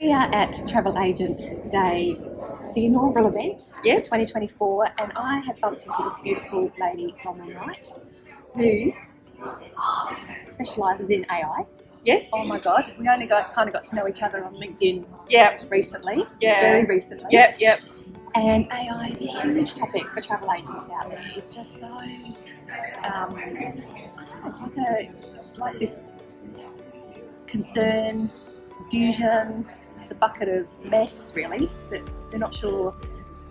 We are at Travel Agent Day, the inaugural event, Yes. 2024, and I have bumped into this beautiful lady, Bronwyn, who specialises in AI. Yes. Oh my God, we only kind of got to know each other on LinkedIn recently, Yeah. very recently. Yep. And AI is a huge topic for travel agents out there. It's just so, it's like this concern, confusion. It's a bucket of mess, really, that they're not sure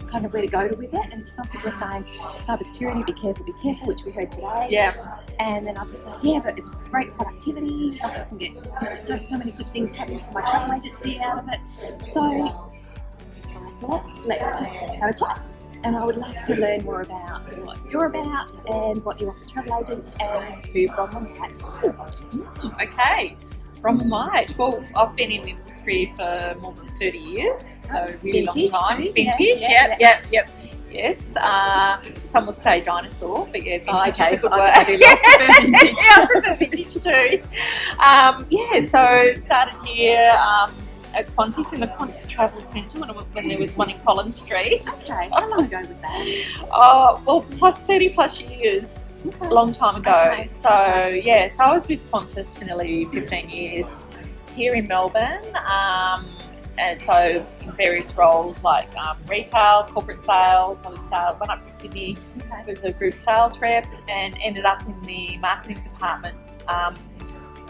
kind of where to go with it. And some people are saying, cybersecurity, be careful, which we heard today. Yeah. And then others say, yeah, but it's great productivity. I can get so many good things happening for my travel agency out of it. So I thought, let's just have a chat. And I would love to learn more about what you're about and what you offer travel agents and who Bronwyn is. Okay. Bronwyn White. Well, I've been in the industry for more than 30 years, so really Vintage long time. too. Vintage, Yeah. yep. Yes. Some would say dinosaur, but yeah, vintage is a good word. I do love vintage. Yeah, I prefer vintage too. So started here at Qantas in the Qantas Travel Centre when there was one in Collins Street. Okay, how long ago was that? Well, 30 plus years. Okay. A long time ago. Okay. So I was with Qantas for nearly 15 years here in Melbourne, and so in various roles like retail, corporate sales. I went up to Sydney as a group sales rep and ended up in the marketing department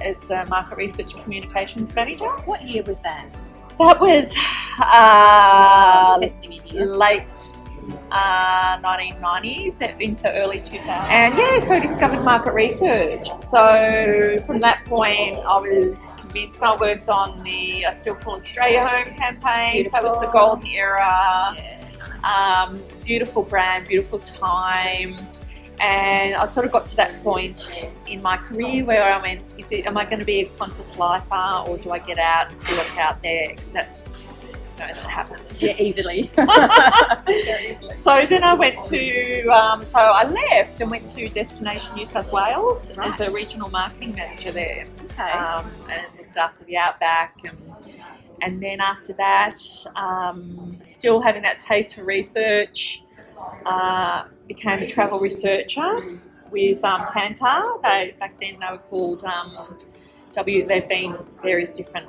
as the market research communications manager. What year was that? That was Testing in here. late 1990s into early 2000s. And so I discovered market research. So from that point I was convinced. I worked on the I Still Call Australia Home campaign. Beautiful. So that was the golden era. Yeah, Beautiful brand, beautiful time. And I sort of got to that point in my career where I went, am I going to be a Qantas lifer or do I get out and see what's out there? Because that happens. Yeah, easily. So then I went to, so I left and went to Destination New South Wales as a regional marketing manager there. Okay. And looked after the outback. And then after that, still having that taste for research, became a travel researcher with Qantas. Back then they were called they've been various different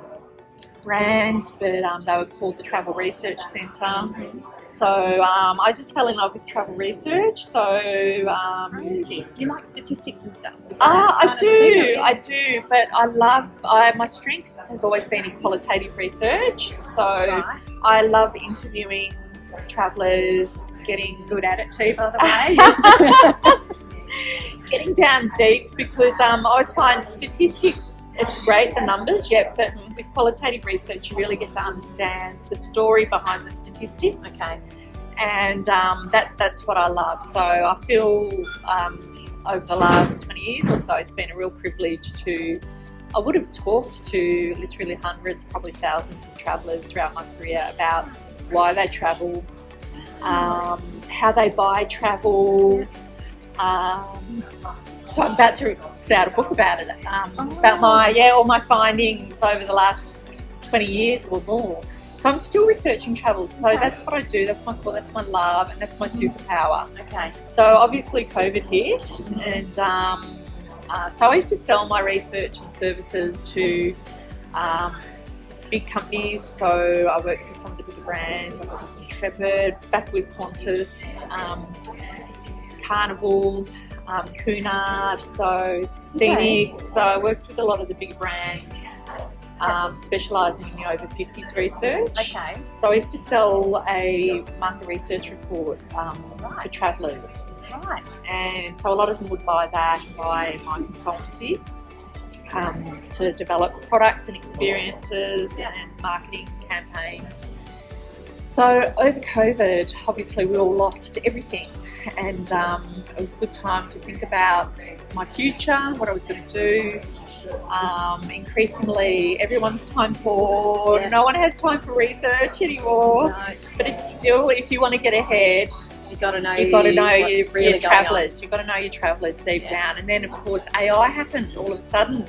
brands, but they were called the Travel Research Centre. So I just fell in love with travel research. So Crazy. You like statistics and stuff? I do, but my strength has always been in qualitative research. So I love interviewing travellers, getting Good at it too, by the way. getting down deep, because I always find statistics, it's great, the numbers, but with qualitative research you really get to understand the story behind the statistics. Okay. And that's what I love. So I feel over the last 20 years or so it's been a real privilege I would have talked to literally hundreds, probably thousands of travellers throughout my career about why they travel, how they buy travel. So I'm about to put out a book about it, about all my findings over the last 20 years or more. So I'm still researching travel. So that's what I do. That's my core. That's my love, and that's my superpower. Okay. So obviously COVID hit, and so I used to sell my research and services to big companies. So I worked with some of the bigger brands. I worked with Intrepid, back with Qantas, Carnival, Cunard, so Scenic. So I worked with a lot of the bigger brands, specialising in the over 50s research. Okay. So I used to sell a market research report for travellers. Right. And so a lot of them would buy that and buy my consultancy to develop products and experiences and marketing campaigns. So over COVID, obviously we all lost everything, and it was a good time to think about my future, what I was going to do. Increasingly, everyone's time poor. Yes. No one has time for research anymore. No. But it's still, if you want to get ahead, You've got to know your really travellers. You've got to know your travellers deep down. And then, of course, AI happened all of a sudden.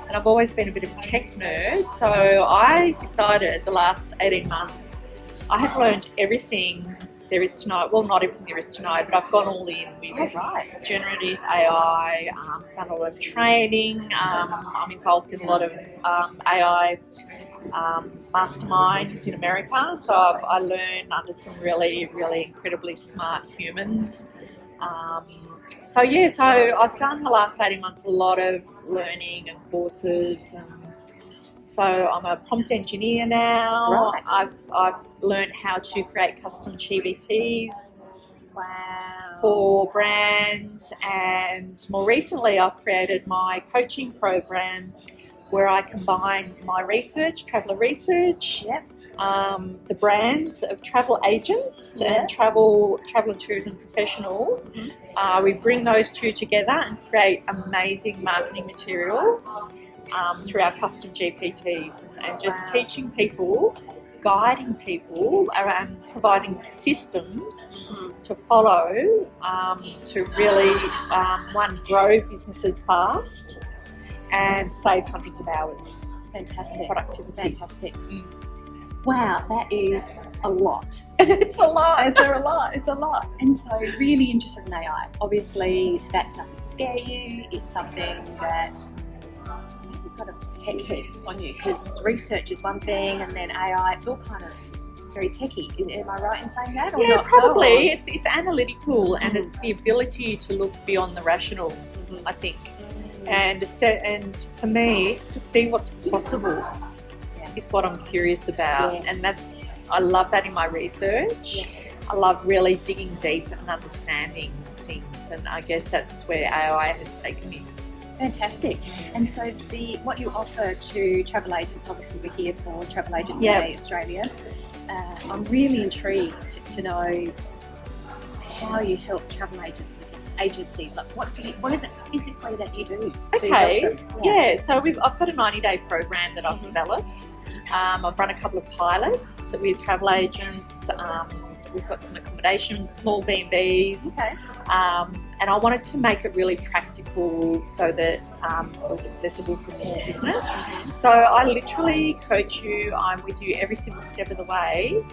and I've always been a bit of a tech nerd, so I decided the last 18 months I have learned everything there is to know. Well, not everything there is to know, but I've gone all in with generative AI, done a lot of training. I'm involved in a lot of AI masterminds in America, so I learn under some really, really incredibly smart humans. So I've done the last 18 months a lot of learning and courses. So I'm a prompt engineer now. Right. I've learned how to create custom GBTs Wow. for brands, and more recently I've created my coaching program where I combine my research, traveller research, Yep. the brands of travel agents and travel and tourism professionals. We bring those two together and create amazing marketing materials through our custom GPTs, and just teaching people, guiding people around providing systems to follow to really, grow businesses fast and save hundreds of hours. Fantastic. Productivity. Fantastic. Wow, that is a lot. It's a lot. It's a lot. And so really interested in AI. Obviously, that doesn't scare you. It's something that you've got a tech head on you, because research is one thing, and then AI, it's all kind of very techy. Am I right in saying that? Or Yeah, not probably. So? It's analytical, and it's the ability to look beyond the rational, I think. And for me, it's to see what's possible is what I'm curious about. And I love that in my research. I love really digging deep and understanding things, and I guess that's where AI has taken me. Fantastic. And so what you offer to travel agents, obviously we're here for Travel Agent Day Australia. I'm really intrigued to know how you help travel agencies. Like what is it physically that you do? Okay. So I've got a 90-day program that I've developed. I've run a couple of pilots with travel agents. We've got some accommodation, small B&Bs. Okay. And I wanted to make it really practical so that it was accessible for small business. So I literally coach you. I'm with you every single step of the way.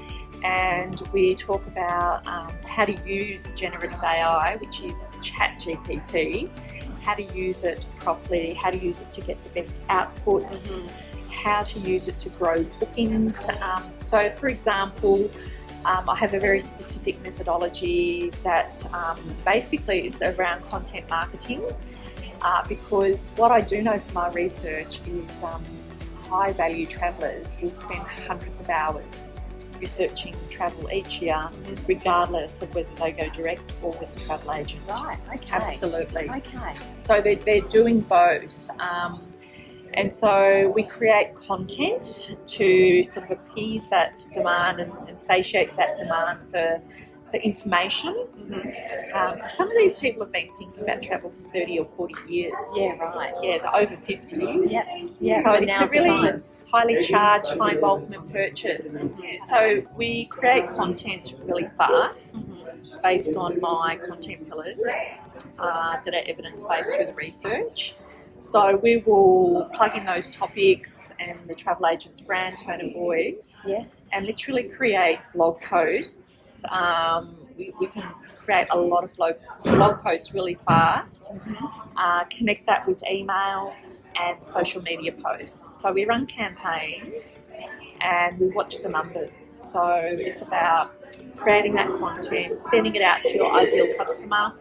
And we talk about how to use generative AI, which is ChatGPT, how to use it properly, how to use it to get the best outputs, how to use it to grow bookings. So, for example, I have a very specific methodology that basically is around content marketing, because what I do know from my research is high-value travellers will spend hundreds of hours researching travel each year, regardless of whether they go direct or with a travel agent. Right, okay. Absolutely. Okay. So they're doing both. And so we create content to sort of appease that demand and satiate that demand for information. Some of these people have been thinking about travel for 30 or 40 years. Yeah, right. Yeah, they're over 50s. Yeah. So And it's now's a really the time. highly charged, high involvement purchase. So we create content really fast based on my content pillars that are evidence-based through the research. So we will plug in those topics and the travel agent's brand, tone of voice, and literally create blog posts. We can create a lot of blog posts really fast, connect that with emails and social media posts. So we run campaigns and we watch the numbers. So it's about creating that content, sending it out to your ideal customer,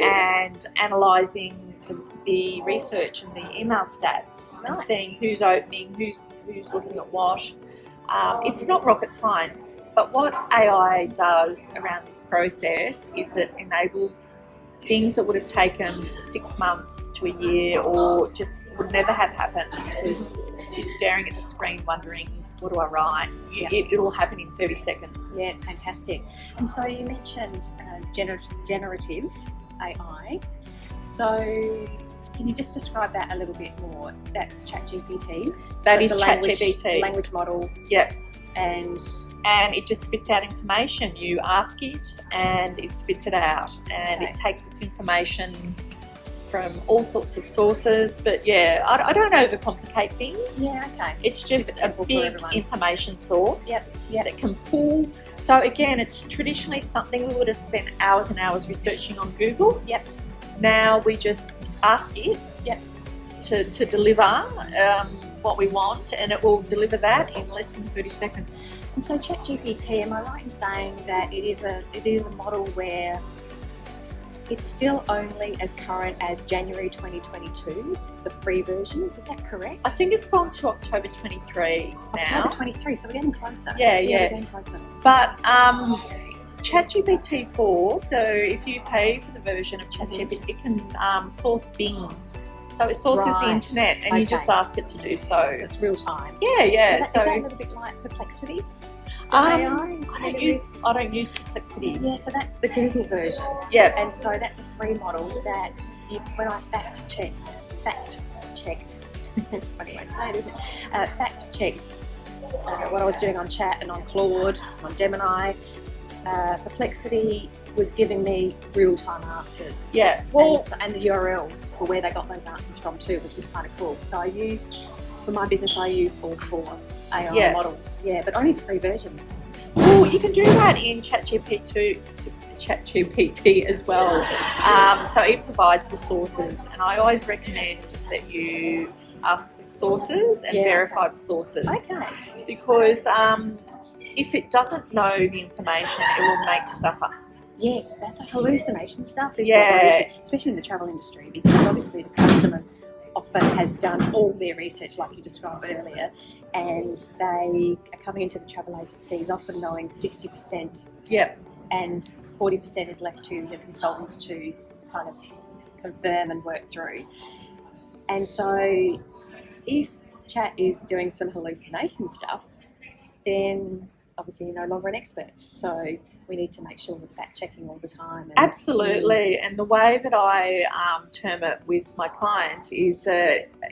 and analysing the research and the email stats and seeing who's opening, who's looking at what. It's not rocket science, but what AI does around this process is it enables things that would have taken 6 months to a year or just would never have happened, because you're staring at the screen wondering, what do I write? It'll happen in 30 seconds. Yeah, it's fantastic. And so you mentioned generative AI. So can you just describe that a little bit more? That's ChatGPT. That is ChatGPT. Language model. Yep. And it just spits out information. You ask it and it spits it out, and it takes its information from all sorts of sources. But yeah, I don't overcomplicate things. Yeah, okay. It's just a simple for big everyone. information source Yep. that can pull. So again, it's traditionally something we would have spent hours and hours researching on Google. Yep. Now we just ask it Yep. to deliver what we want, and it will deliver that in less than 30 seconds. And so ChatGPT, am I right in saying that it is a model where it's still only as current as January 2022, the free version? Is that correct? I think it's gone to October 23 now. October 23, so we're getting closer. Yeah. We're getting closer. But ChatGPT 4, so if you pay for the version of ChatGPT, it can source Bing. So it sources the Right. internet, and you just ask it to do so. So it's real time. Yeah. So is that a little bit like Perplexity? I AI? don't use Perplexity. Yeah, so that's the Google version. Yeah. And so that's a free model that when I fact checked, it's a funny way to say it, isn't it? Fact checked what I was doing on Chat and on Claude, on Gemini, Perplexity was giving me real-time answers. Yeah. And the URLs for where they got those answers from too, which was kind of cool. So for my business, I use all 4 AI models. Yeah, but only the free versions. Well, you can do that in ChatGPT as well. So it provides the sources, and I always recommend that you ask the sources and verify the sources. Okay. Because if it doesn't know the information, it will make stuff up. Yes, that's hallucination stuff. Is Yeah. what worries me, especially in the travel industry, because obviously the customer often has done all their research like you described earlier, and they are coming into the travel agencies often knowing 60%, and 40% is left to the consultants to kind of confirm and work through. And so if Chat is doing some hallucination stuff, then obviously you're no longer an expert. So we need to make sure we're fact checking all the time. And Absolutely, and the way that I term it with my clients is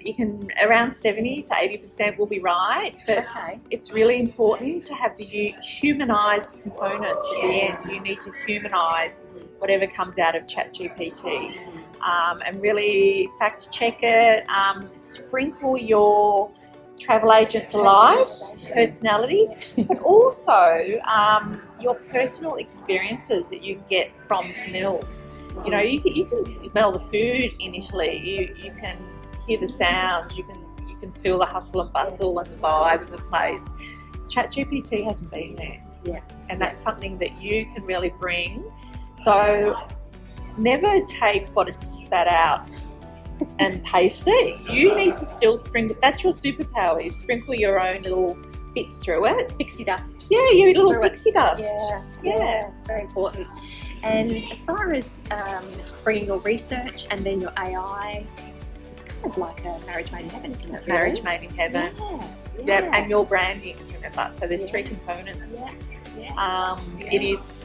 you can around 70 to 80% will be right, but it's really important to have the humanised component at the end. You need to humanise whatever comes out of ChatGPT, and really fact check it. Sprinkle your travel agent delight, personality, but also your personal experiences that you get from meals. You know, you can smell the food initially. You can hear the sound. You can feel the hustle and bustle and the vibe of the place. ChatGPT hasn't been there, and that's something that you can really bring. So never take what it's spat out and paste it. You need to still sprinkle. That's your superpower. You sprinkle your own little bits through it. Pixie dust. Yeah, your little pixie dust. Yeah, very important. And as far as bringing your research and then your AI, it's kind of like a marriage made in heaven, isn't it? Marriage made in heaven. Yeah. And your branding, remember. So there's 3 components. It's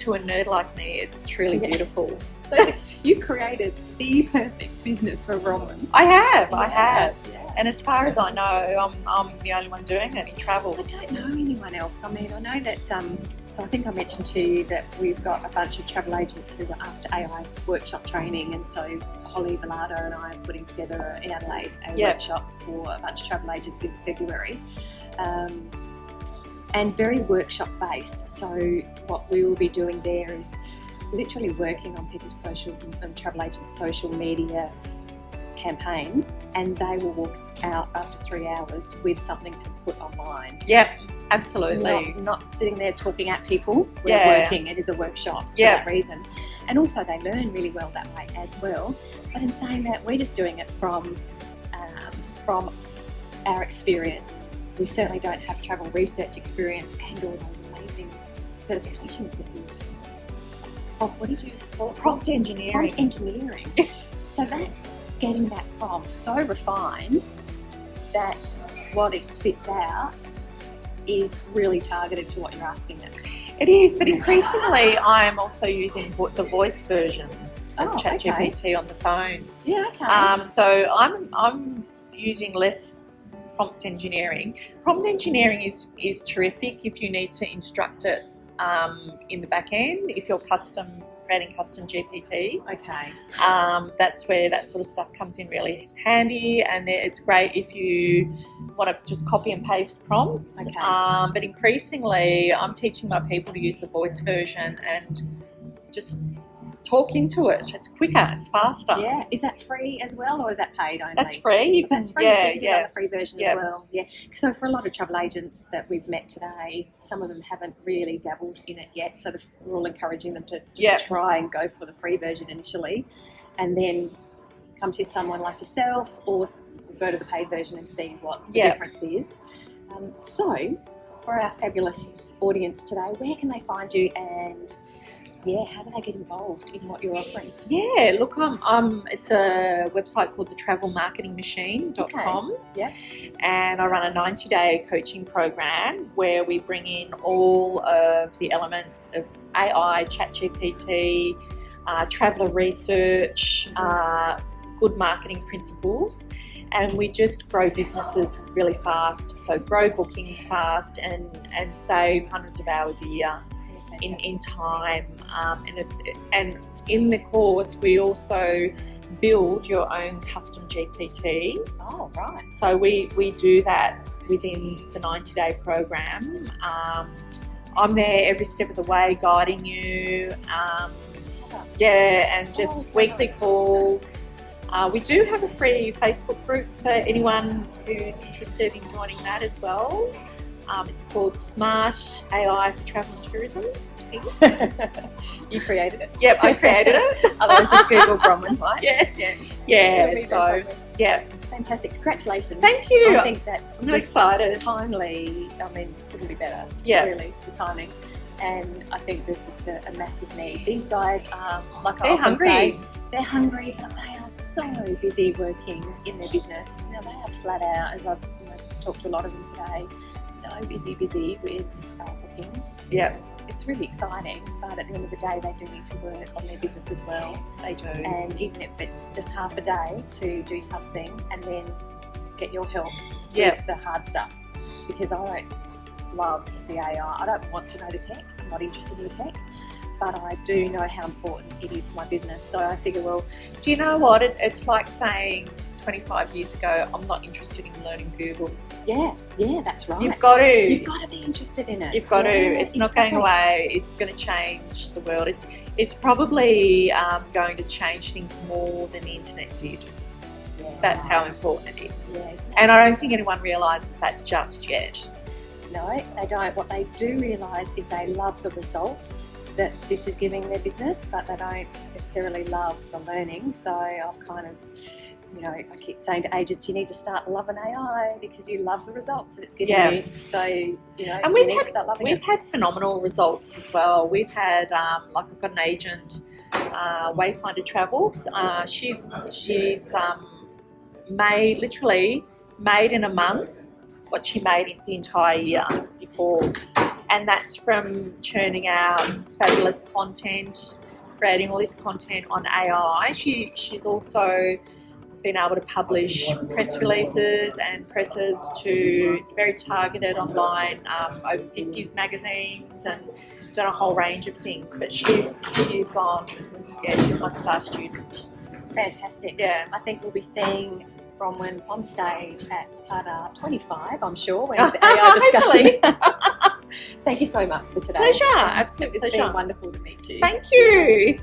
to a nerd like me, it's truly beautiful. So you've created the perfect business for Bronwyn. I have. And as far as I know, I'm the only one doing it in travel. I don't know anyone else. I mean, I know that, so I think I mentioned to you that we've got a bunch of travel agents who are after AI workshop training, and so Holly Velado and I are putting together in Adelaide a workshop for a bunch of travel agents in February. And very workshop based. So what we will be doing there is literally working on people's travel agents' social media campaigns, and they will walk out after 3 hours with something to put online. Yep, absolutely. Not sitting there talking at people. We're working. It is a workshop for that reason. And also they learn really well that way as well. But in saying that, we're just doing it from our experience. We certainly don't have travel research experience and all those amazing certifications that we've... what did you call it? Prompt engineering. Prompt engineering. So that's getting that prompt so refined that what it spits out is really targeted to what you're asking it. It is, but increasingly I'm also using the voice version of ChatGPT on the phone. Yeah, okay. So I'm using less prompt engineering. Prompt engineering is terrific if you need to instruct it in the back end, if you're custom creating custom GPTs. Okay. That's where that sort of stuff comes in really handy, and it's great if you want to just copy and paste prompts. Okay. But increasingly, I'm teaching my people to use the voice version and just talk into it. It's quicker, it's faster. Yeah. Is that free as well, or is that paid only? That's free. That's free. So you can do it on the free version as well. Yeah. So for a lot of travel agents that we've met today, some of them haven't really dabbled in it yet. So we're all encouraging them to just try and go for the free version initially, and then come to someone like yourself, or go to the paid version and see what the difference is. So for our fabulous audience today, where can they find you, and how do they get involved in what you're offering? Yeah, look, it's a website called thetravelmarketingmachine.com. Okay. Yeah. And I run a 90-day coaching program where we bring in all of the elements of AI, ChatGPT, traveller research, good marketing principles, and we just grow businesses really fast. So grow bookings fast and save hundreds of hours a year in time. And in the course we also build your own custom GPT. Oh, right. So we do that within the 90-day program. I'm there every step of the way guiding you. And just weekly calls. We do have a free Facebook group for anyone who's interested in joining that as well. It's called Smart AI for Travel and Tourism. You created it? Yep, I created it. Otherwise just Google Bronwyn, right? Yeah. So, fantastic. Congratulations. Thank you. I think that's I'm just excited. Timely. I mean, couldn't be better. Yeah. Really, the timing. And I think there's just a massive need. These guys are, like I They're often hungry. say, they're hungry, but they are so busy working in their business. Now, they are flat out, as I've talked to a lot of them today, so busy with bookings. Yeah. It's really exciting, but at the end of the day, they do need to work on their business as well. They do. And even if it's just half a day to do something and then get your help Yep. with the hard stuff. Because I don't love the AI. I don't want to know the tech. I'm not interested in the tech. But I do know how important it is to my business. So I figure, well... Do you know what? It's like saying 25 years ago, I'm not interested in learning Google. Yeah, that's right. You've got to. You've got to be interested in it. You've got to. It's not going away. It's going to change the world. It's probably going to change things more than the internet did. Yeah, That's how important it is. Yes. And I don't think anyone realises that just yet. No, they don't. What they do realise is they love the results that this is giving their business, but they don't necessarily love the learning. So I've kind of... I keep saying to agents, you need to start loving AI because you love the results that it's giving you. So, and we've had phenomenal results as well. We've had, like I've got an agent, Wayfinder Travel. She's made in a month what she made in the entire year before. And that's from churning out fabulous content, creating all this content on AI. She's also been able to publish press releases and presses to very targeted online over 50s magazines and done a whole range of things. But she's gone, she's my star student. Fantastic. Yeah. I think we'll be seeing Bronwyn on stage at Tada 25, I'm sure, when the AI discussion. Thank you so much for today. Pleasure. Absolute It's pleasure. been wonderful to meet you. Thank you.